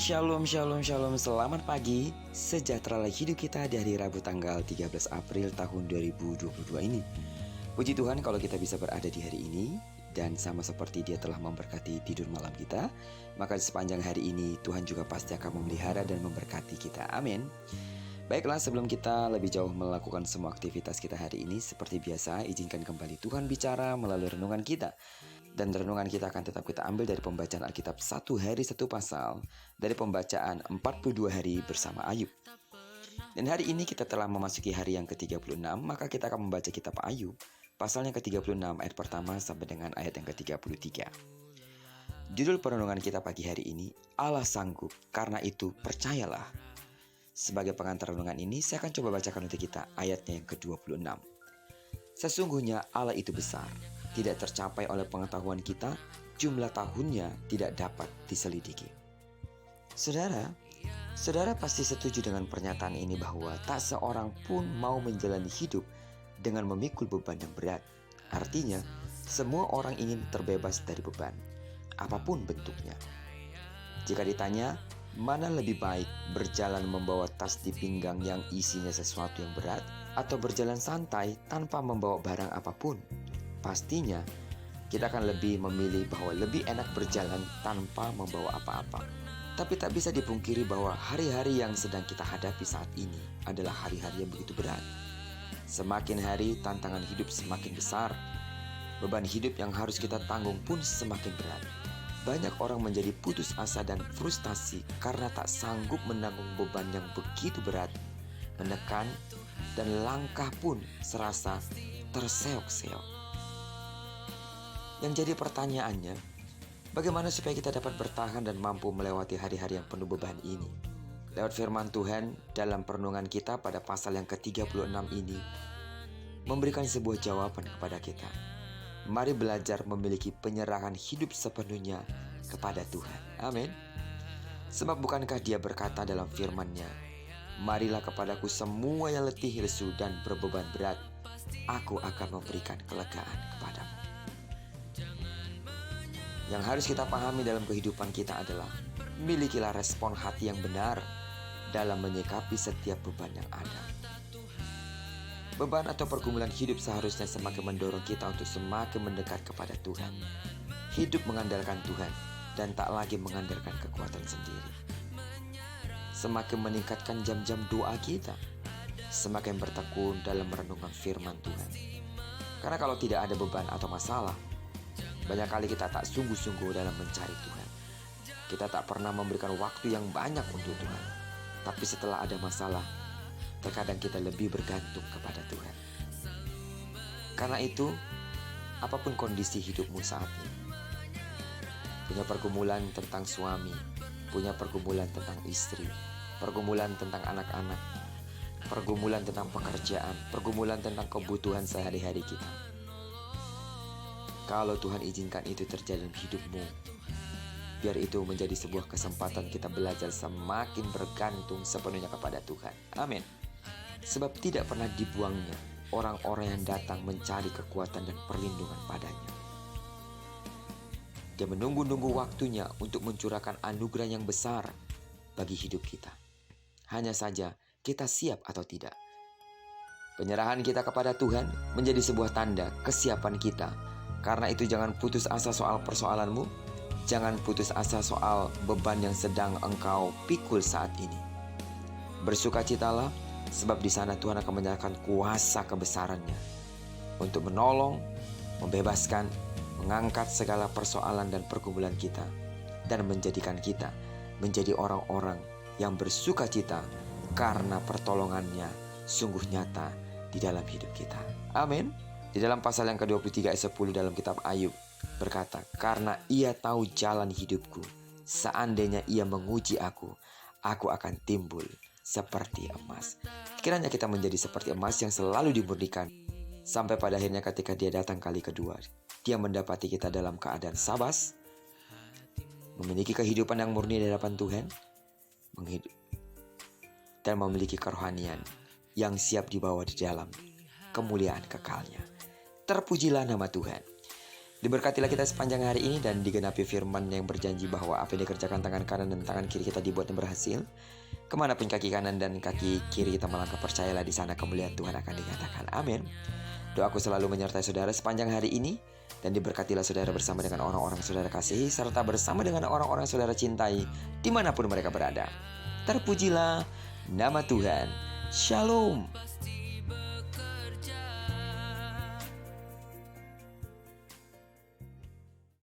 Shalom, shalom, shalom. Selamat pagi. Sejahteralah hidup kita di hari Rabu tanggal 13 April tahun 2022 ini. Puji Tuhan kalau kita bisa berada di hari ini. Dan sama seperti Dia telah memberkati tidur malam kita, maka di sepanjang hari ini Tuhan juga pasti akan memelihara dan memberkati kita. Amin. Baiklah, sebelum kita lebih jauh melakukan semua aktivitas kita hari ini, seperti biasa izinkan kembali Tuhan bicara melalui renungan kita. Dan renungan kita akan tetap kita ambil dari pembacaan Alkitab 1 hari 1 pasal, dari pembacaan 42 hari bersama Ayub. Dan hari ini kita telah memasuki hari yang ke-36, maka kita akan membaca kitab Ayub, pasal yang ke-36 ayat pertama sampai dengan ayat yang ke-33. Judul perenungan kita pagi hari ini, Allah sanggup, karena itu percayalah. Sebagai pengantar renungan ini, saya akan coba bacakan untuk kita ayatnya yang ke-26. Sesungguhnya Allah itu besar, tidak tercapai oleh pengetahuan kita, jumlah tahunnya tidak dapat diselidiki. Saudara pasti setuju dengan pernyataan ini bahwa tak seorang pun mau menjalani hidup dengan memikul beban yang berat. Artinya, semua orang ingin terbebas dari beban, apapun bentuknya. Jika ditanya, mana lebih baik berjalan membawa tas di pinggang yang isinya sesuatu yang berat, atau berjalan santai tanpa membawa barang apapun? Pastinya, kita akan lebih memilih bahwa lebih enak berjalan tanpa membawa apa-apa. Tapi tak bisa dipungkiri bahwa hari-hari yang sedang kita hadapi saat ini adalah hari-hari yang begitu berat. Semakin hari, tantangan hidup semakin besar. Beban hidup yang harus kita tanggung pun semakin berat. Banyak orang menjadi putus asa dan frustasi karena tak sanggup menanggung beban yang begitu berat, menekan, dan langkah pun serasa terseok-seok. Yang jadi pertanyaannya, bagaimana supaya kita dapat bertahan dan mampu melewati hari-hari yang penuh beban ini? Lewat firman Tuhan dalam perenungan kita pada pasal yang ke-36 ini, memberikan sebuah jawaban kepada kita. Mari belajar memiliki penyerahan hidup sepenuhnya kepada Tuhan. Amin. Sebab bukankah Dia berkata dalam firman-Nya, marilah kepadaku semua yang letih lesu dan berbeban berat, aku akan memberikan kelegaan kepadamu. Yang harus kita pahami dalam kehidupan kita adalah, milikilah respon hati yang benar dalam menyikapi setiap beban yang ada. Beban atau pergumulan hidup seharusnya semakin mendorong kita untuk semakin mendekat kepada Tuhan. Hidup mengandalkan Tuhan dan tak lagi mengandalkan kekuatan sendiri. Semakin meningkatkan jam-jam doa kita, semakin bertekun dalam merenungkan firman Tuhan. Karena kalau tidak ada beban atau masalah, banyak kali kita tak sungguh-sungguh dalam mencari Tuhan. Kita tak pernah memberikan waktu yang banyak untuk Tuhan. Tapi setelah ada masalah, terkadang kita lebih bergantung kepada Tuhan. Karena itu, apapun kondisi hidupmu saat ini, punya pergumulan tentang suami, punya pergumulan tentang istri, pergumulan tentang anak-anak, pergumulan tentang pekerjaan, pergumulan tentang kebutuhan sehari-hari kita. Kalau Tuhan izinkan itu terjadi dalam hidupmu, biar itu menjadi sebuah kesempatan kita belajar semakin bergantung sepenuhnya kepada Tuhan. Amin. Sebab tidak pernah dibuangnya orang-orang yang datang mencari kekuatan dan perlindungan padanya. Dia menunggu-nunggu waktunya untuk mencurahkan anugerah yang besar bagi hidup kita. Hanya saja kita siap atau tidak. Penyerahan kita kepada Tuhan menjadi sebuah tanda kesiapan kita. Karena itu jangan putus asa soal persoalanmu. Jangan putus asa soal beban yang sedang engkau pikul saat ini. Bersukacitalah, sebab di sana Tuhan akan menyatakan kuasa kebesaran-Nya untuk menolong, membebaskan, mengangkat segala persoalan dan pergumulan kita, dan menjadikan kita menjadi orang-orang yang bersukacita karena pertolongan-Nya sungguh nyata di dalam hidup kita. Amin. Di dalam pasal yang ke-23 ayat 10 dalam kitab Ayub berkata, karena Ia tahu jalan hidupku, seandainya Ia menguji aku akan timbul seperti emas. Kiranya kita menjadi seperti emas yang selalu dimurnikan, sampai pada akhirnya ketika Dia datang kali kedua, Dia mendapati kita dalam keadaan sabas, memiliki kehidupan yang murni di hadapan Tuhan, dan memiliki kerohanian yang siap dibawa di dalam kemuliaan kekalnya. Terpujilah nama Tuhan. Diberkatilah kita sepanjang hari ini dan digenapi firman yang berjanji bahwa apa yang dikerjakan tangan kanan dan tangan kiri kita dibuatnya berhasil. Kemanapun kaki kanan dan kaki kiri kita melangkah, percayalah di sana kemuliaan Tuhan akan dinyatakan. Amin. Doaku selalu menyertai saudara sepanjang hari ini. Dan diberkatilah saudara bersama dengan orang-orang saudara kasihi, serta bersama dengan orang-orang saudara cintai dimanapun mereka berada. Terpujilah nama Tuhan. Shalom.